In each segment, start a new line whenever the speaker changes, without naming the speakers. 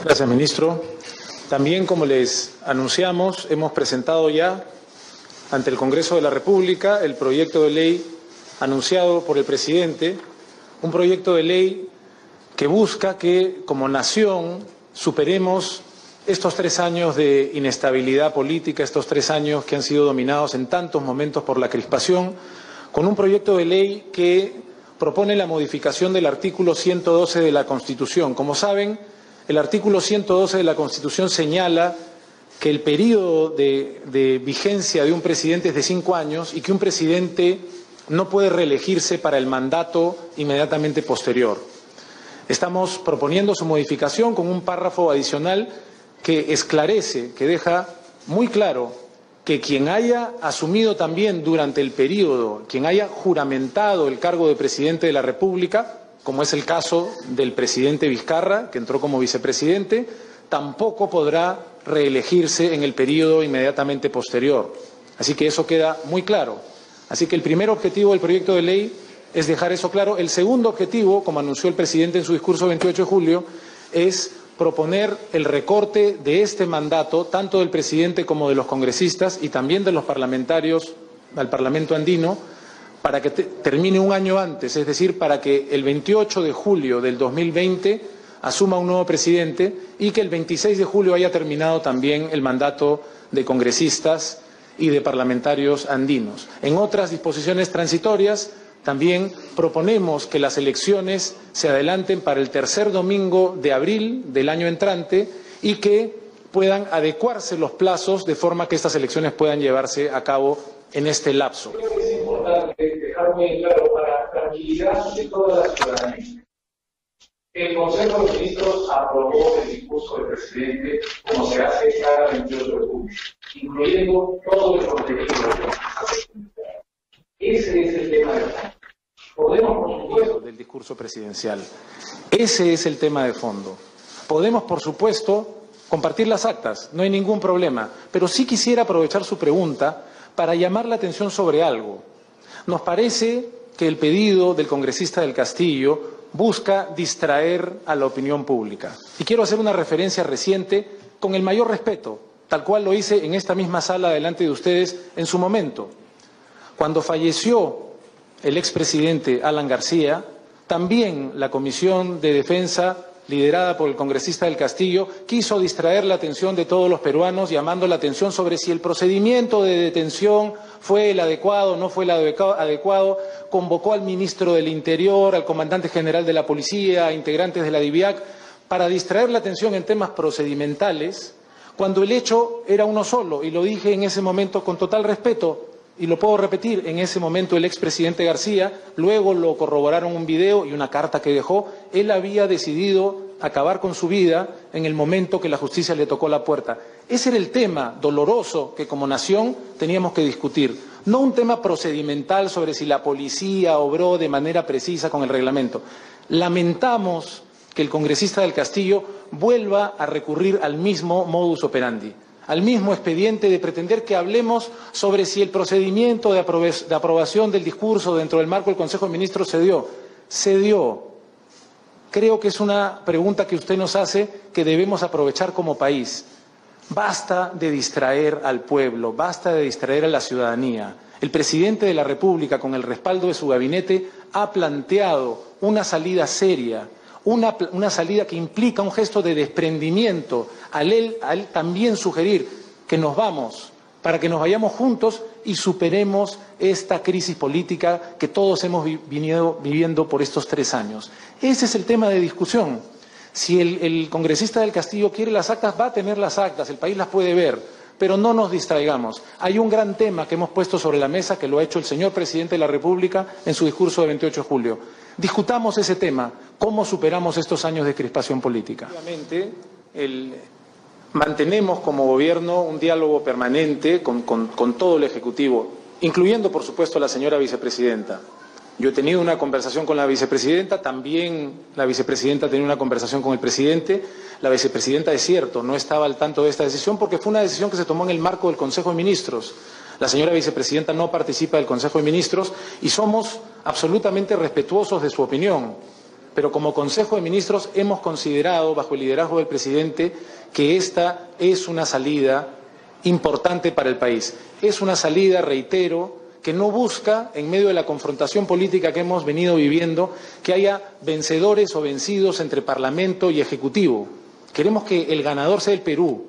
Gracias, ministro. También, como les anunciamos, hemos presentado ya ante el Congreso de la República el proyecto de ley anunciado por el presidente, un proyecto de ley que busca que, como nación, superemos estos 3 años de inestabilidad política, estos 3 años que han sido dominados en tantos momentos por la crispación, con un proyecto de ley que propone la modificación del artículo 112 de la Constitución. Como saben, el artículo 112 de la Constitución señala que el periodo de vigencia de un presidente es de 5 años y que un presidente no puede reelegirse para el mandato inmediatamente posterior. Estamos proponiendo su modificación con un párrafo adicional que esclarece, que deja muy claro que quien haya asumido también durante el periodo, quien haya juramentado el cargo de presidente de la República, como es el caso del presidente Vizcarra, que entró como vicepresidente, tampoco podrá reelegirse en el periodo inmediatamente posterior. Así que eso queda muy claro. Así que el primer objetivo del proyecto de ley es dejar eso claro. El segundo objetivo, como anunció el presidente en su discurso 28 de julio, es proponer el recorte de este mandato, tanto del presidente como de los congresistas y también de los parlamentarios al Parlamento andino, para que termine un año antes, es decir, para que el 28 de julio del 2020 asuma un nuevo presidente y que el 26 de julio haya terminado también el mandato de congresistas y de parlamentarios andinos. En otras disposiciones transitorias también proponemos que las elecciones se adelanten para el tercer domingo de abril del año entrante y que puedan adecuarse los plazos de forma que estas elecciones puedan llevarse a cabo en este lapso.
Creo que es importante dejar muy claro para tranquilidad de toda la ciudadanía. El Consejo de Ministros aprobó el discurso del presidente como se hace cada 28 de julio, incluyendo todo el contenido Ese es el tema de fondo. Podemos, por supuesto,
del discurso presidencial. Ese es el tema de fondo. Podemos, por supuesto, compartir las actas, no hay ningún problema, pero sí quisiera aprovechar su pregunta para llamar la atención sobre algo. Nos parece que el pedido del congresista del Castillo busca distraer a la opinión pública. Y quiero hacer una referencia reciente con el mayor respeto, tal cual lo hice en esta misma sala delante de ustedes en su momento. Cuando falleció el expresidente Alan García, también la Comisión de Defensa, liderada por el congresista del Castillo, quiso distraer la atención de todos los peruanos, llamando la atención sobre si el procedimiento de detención fue el adecuado o no fue el adecuado, convocó al ministro del Interior, al comandante general de la Policía, a integrantes de la DIVIAC, para distraer la atención en temas procedimentales, cuando el hecho era uno solo, y lo dije en ese momento con total respeto, y lo puedo repetir, en ese momento el expresidente García, luego lo corroboraron un video y una carta que dejó, él había decidido acabar con su vida en el momento que la justicia le tocó la puerta. Ese era el tema doloroso que como nación teníamos que discutir, no un tema procedimental sobre si la policía obró de manera precisa con el reglamento. Lamentamos que el congresista del Castillo vuelva a recurrir al mismo modus operandi, al mismo expediente de pretender que hablemos sobre si el procedimiento de aprobación del discurso dentro del marco del Consejo de Ministros se dio. Se dio. Creo que es una pregunta que usted nos hace que debemos aprovechar como país. Basta de distraer al pueblo, basta de distraer a la ciudadanía. El presidente de la República, con el respaldo de su gabinete, ha planteado una salida seria, una salida que implica un gesto de desprendimiento, a él también sugerir que nos vamos, para que nos vayamos juntos y superemos esta crisis política que todos hemos venido viviendo por estos 3 años. Ese es el tema de discusión. Si el congresista del Castillo quiere las actas, va a tener las actas, el país las puede ver, pero no nos distraigamos. Hay un gran tema que hemos puesto sobre la mesa, que lo ha hecho el señor presidente de la República en su discurso de 28 de julio. Discutamos ese tema, cómo superamos estos años de crispación política. Obviamente, mantenemos como gobierno un diálogo permanente con todo el Ejecutivo, incluyendo, por supuesto, a la señora vicepresidenta. Yo he tenido una conversación con la vicepresidenta, también la vicepresidenta ha tenido una conversación con el presidente. La vicepresidenta, es cierto, no estaba al tanto de esta decisión porque fue una decisión que se tomó en el marco del Consejo de Ministros. La señora vicepresidenta no participa del Consejo de Ministros y somos absolutamente respetuosos de su opinión. pero como Consejo de Ministros hemos considerado, bajo el liderazgo del presidente, que esta es una salida importante para el país. Es una salida, reitero, que no busca, en medio de la confrontación política que hemos venido viviendo, que haya vencedores o vencidos entre Parlamento y Ejecutivo. Queremos que el ganador sea el Perú.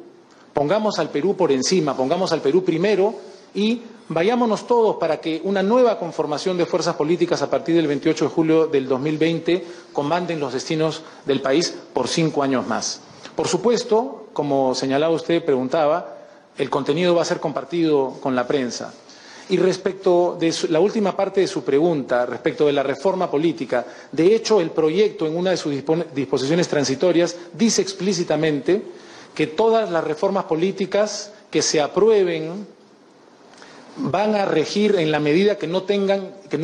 Pongamos al Perú por encima, pongamos al Perú primero y vayámonos todos para que una nueva conformación de fuerzas políticas a partir del 28 de julio del 2020 comanden los destinos del país por 5 años más. Por supuesto, como señalaba usted, preguntaba, el contenido va a ser compartido con la prensa. Y respecto de la última parte de su pregunta, respecto de la reforma política, de hecho, el proyecto en una de sus disposiciones transitorias dice explícitamente que todas las reformas políticas que se aprueben van a regir en la medida que no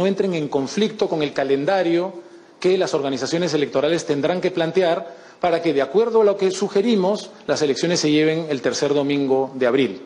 entren en conflicto con el calendario que las organizaciones electorales tendrán que plantear para que, de acuerdo a lo que sugerimos, las elecciones se lleven el tercer domingo de abril.